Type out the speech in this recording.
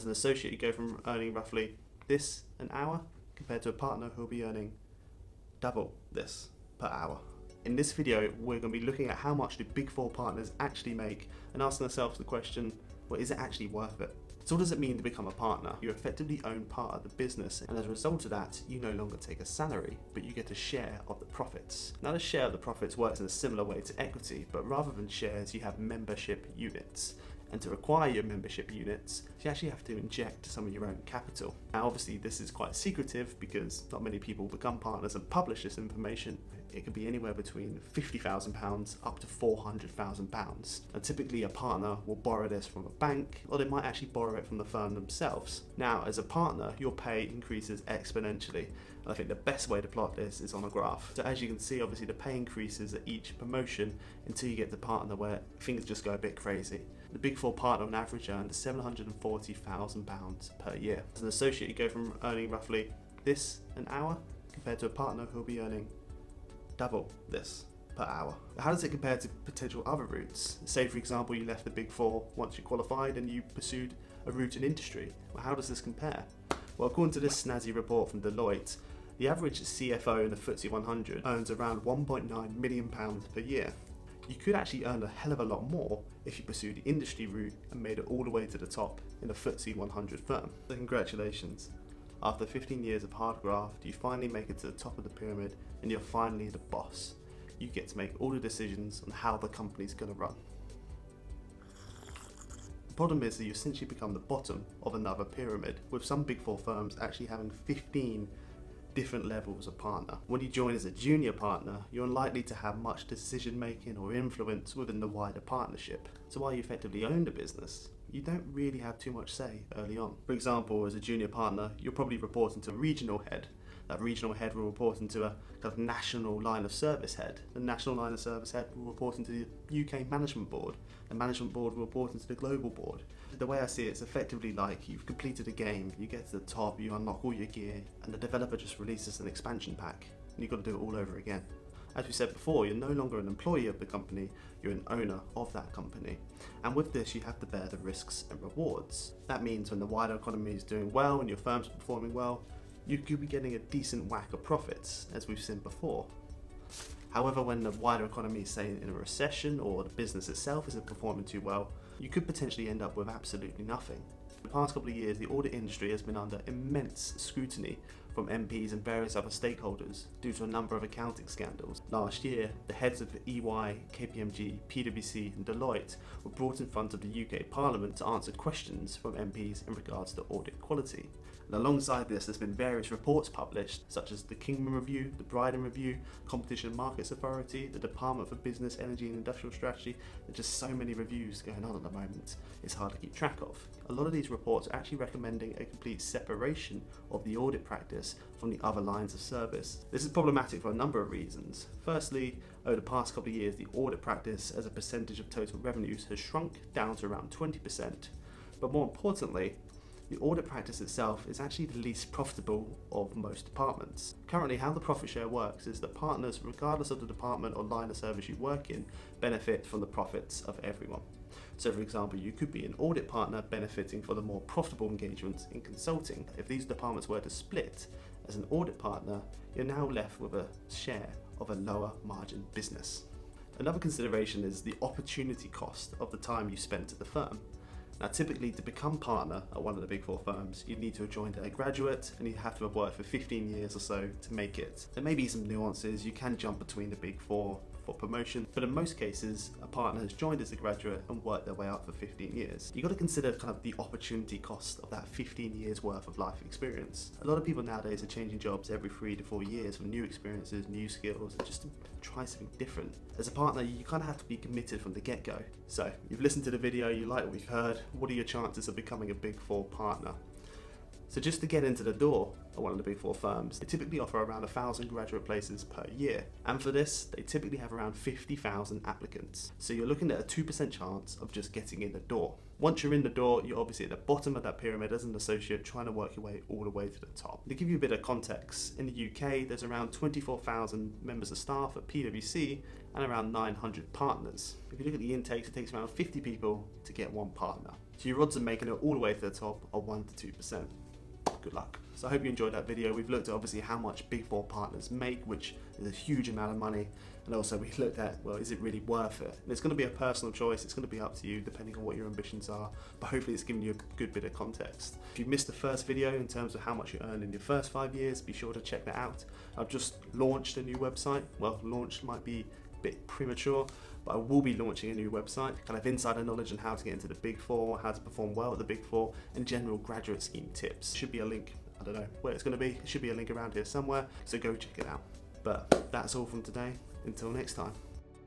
As an associate, you go from earning roughly this an hour compared to a partner who will be earning double this per hour. In this video, we're going to be looking at how much do Big Four partners actually make and asking ourselves the question, well, is it actually worth it? So what does it mean to become a partner? You effectively own part of the business, and as a result of that, you no longer take a salary, but you get a share of the profits. Now, the share of the profits works in a similar way to equity, but rather than shares, you have membership units. And to acquire your membership units, you actually have to inject some of your own capital. Now, obviously, this is quite secretive because not many people become partners and publish this information. It could be anywhere between £50,000 up to £400,000. And typically, a partner will borrow this from a bank, or they might actually borrow it from the firm themselves. Now, as a partner, your pay increases exponentially. And I think the best way to plot this is on a graph. So as you can see, obviously, the pay increases at each promotion until you get to partner where things just go a bit crazy. The Big Four partner on average earned £740,000 per year. As an associate, you go from earning roughly this an hour compared to a partner who will be earning double this per hour. How does it compare to potential other routes? Say, for example, you left the Big Four once you qualified and you pursued a route in industry. Well, how does this compare? Well, according to this snazzy report from Deloitte, the average CFO in the FTSE 100 earns around £1.9 million per year. You could actually earn a hell of a lot more if you pursued the industry route and made it all the way to the top in a FTSE 100 firm. So congratulations. After 15 years of hard graft, you finally make it to the top of the pyramid and you're finally the boss. You get to make all the decisions on how the company's going to run. The problem is that you essentially become the bottom of another pyramid, with some Big Four firms actually having 15 different levels of partner. When you join as a junior partner, you're unlikely to have much decision making or influence within the wider partnership. So while you effectively own the business, you don't really have too much say early on. For example, as a junior partner, you'll probably report into a regional head. That regional head will report into a kind of national line of service head. The national line of service head will report into the UK management board. The management board will report into the global board. The way I see it, it's effectively like you've completed a game, you get to the top, you unlock all your gear, and the developer just releases an expansion pack, and you've got to do it all over again. As we said before, you're no longer an employee of the company, you're an owner of that company. And with this, you have to bear the risks and rewards. That means when the wider economy is doing well and your firm's performing well, you could be getting a decent whack of profits, as we've seen before. However, when the wider economy is, say, in a recession or the business itself isn't performing too well, you could potentially end up with absolutely nothing. The past couple of years, the audit industry has been under immense scrutiny from MPs and various other stakeholders due to a number of accounting scandals. Last year, the heads of EY, KPMG, PwC and Deloitte were brought in front of the UK Parliament to answer questions from MPs in regards to audit quality. And alongside this, there's been various reports published, such as the Kingman Review, the Bryden Review, Competition and Markets Authority, the Department for Business, Energy and Industrial Strategy. There's just so many reviews going on at the moment, it's hard to keep track of. A lot of these reports are actually recommending a complete separation of the audit practice from the other lines of service. This is problematic for a number of reasons. Firstly, over the past couple of years, the audit practice as a percentage of total revenues has shrunk down to around 20%. But more importantly, the audit practice itself is actually the least profitable of most departments. Currently, how the profit share works is that partners, regardless of the department or line of service you work in, benefit from the profits of everyone. So for example, you could be an audit partner benefiting from the more profitable engagements in consulting. If these departments were to split, as an audit partner, you're now left with a share of a lower margin business. Another consideration is the opportunity cost of the time you spent at the firm. Now, typically, to become partner at one of the Big Four firms, you'd need to have joined as a graduate and you'd have to have worked for 15 years or so to make it. There may be some nuances, you can jump between the Big Four for promotion, but in most cases, a partner has joined as a graduate and worked their way up for 15 years. You've got to consider kind of the opportunity cost of that 15 years worth of life experience. A lot of people nowadays are changing jobs every 3 to 4 years for new experiences, new skills, and just to try something different. As a partner, you kind of have to be committed from the get-go. So, you've listened to the video, you like what you've heard, what are your chances of becoming a Big Four partner? So just to get into the door at one of the Big Four firms, they typically offer around 1,000 graduate places per year. And for this, they typically have around 50,000 applicants. So you're looking at a 2% chance of just getting in the door. Once you're in the door, you're obviously at the bottom of that pyramid as an associate, trying to work your way all the way to the top. To give you a bit of context, in the UK, there's around 24,000 members of staff at PwC and around 900 partners. If you look at the intakes, it takes around 50 people to get one partner. So your odds of making it all the way to the top are 1 to 2%. Good luck. So I hope you enjoyed that video. We've looked at obviously how much Big Four partners make, which is a huge amount of money. And also we looked at, well, is it really worth it? And it's going to be a personal choice. It's going to be up to you depending on what your ambitions are. But hopefully it's given you a good bit of context. If you missed the first video in terms of how much you earn in your first 5 years, be sure to check that out. I've just launched a new website. Well, launched might be a bit premature, but I will be launching a new website, kind of insider knowledge on how to get into the Big Four, how to perform well at the Big Four, and general graduate scheme tips. Should be a link, I don't know where it's going to be, it should be a link around here somewhere, so go check it out. But that's all from today, until next time.